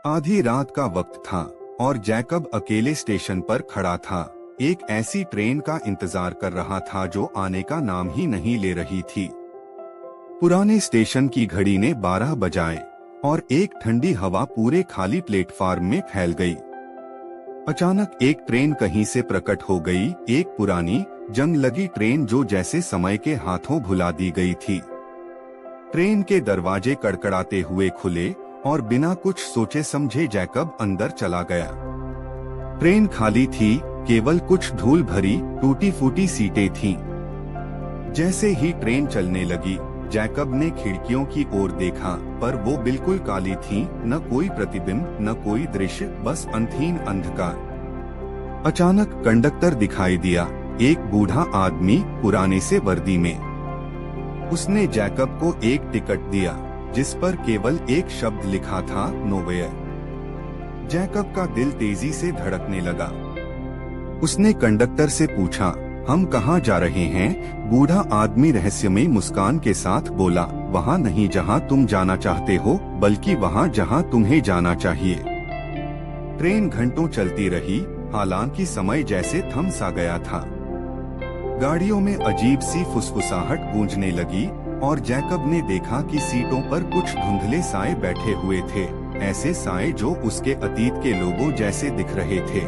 आधी रात का वक्त था और जैकब अकेले स्टेशन पर खड़ा था। एक ऐसी ट्रेन का इंतजार कर रहा था जो आने का नाम ही नहीं ले रही थी। पुराने स्टेशन की घड़ी ने 12 बजाए और एक ठंडी हवा पूरे खाली प्लेटफार्म में फैल गई। अचानक एक ट्रेन कहीं से प्रकट हो गई, एक पुरानी जंग लगी ट्रेन जो जैसे समय के हाथों भुला दी गई थी। ट्रेन के दरवाजे कड़कड़ाते हुए खुले और बिना कुछ सोचे समझे जैकब अंदर चला गया। ट्रेन खाली थी, केवल कुछ धूल भरी टूटी फूटी सीटें थीं। जैसे ही ट्रेन चलने लगी, जैकब ने खिड़कियों की ओर देखा, पर वो बिल्कुल काली थीं, न कोई प्रतिबिंब, न कोई दृश्य, बस अंधहीन अंधकार। अचानक कंडक्टर दिखाई दिया, एक बूढ़ा आदमी पुराने से वर्दी में। उसने जैकब को एक टिकट दिया जिस पर केवल एक शब्द लिखा था, नोवेयर। जैकब का दिल तेजी से धड़कने लगा। उसने कंडक्टर से पूछा, हम कहाँ जा रहे हैं? बूढ़ा आदमी रहस्यमयी मुस्कान के साथ बोला, वहाँ नहीं जहाँ तुम जाना चाहते हो, बल्कि वहाँ जहाँ तुम्हें जाना चाहिए। ट्रेन घंटों चलती रही, हालांकि समय जैसे थम सा गया था। गाड़ियों में अजीब सी फुसफुसाहट गूंजने लगी और जैकब ने देखा कि सीटों पर कुछ धुंधले साए बैठे हुए थे, ऐसे साए जो उसके अतीत के लोगों जैसे दिख रहे थे।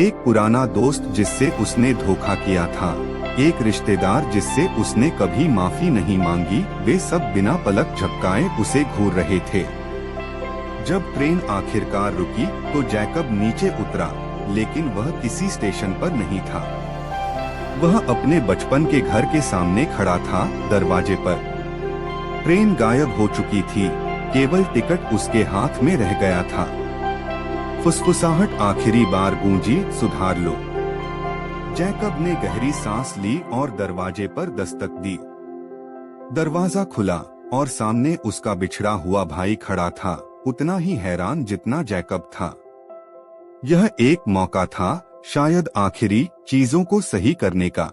एक पुराना दोस्त जिससे उसने धोखा किया था, एक रिश्तेदार जिससे उसने कभी माफी नहीं मांगी, वे सब बिना पलक झपकाए उसे घूर रहे थे। जब ट्रेन आखिरकार रुकी तो जैकब नीचे उतरा, लेकिन वह किसी स्टेशन पर नहीं था। वह अपने बचपन के घर के सामने खड़ा था, दरवाजे पर। ट्रेन गायब हो चुकी थी, केवल टिकट उसके हाथ में रह गया था। फुसफुसाहट आखिरी बार गूंजी, सुधार लो। जैकब ने गहरी सांस ली और दरवाजे पर दस्तक दी। दरवाजा खुला और सामने उसका बिछड़ा हुआ भाई खड़ा था, उतना ही हैरान जितना जैकब था। यह एक मौका था, शायद आखिरी, चीजों को सही करने का।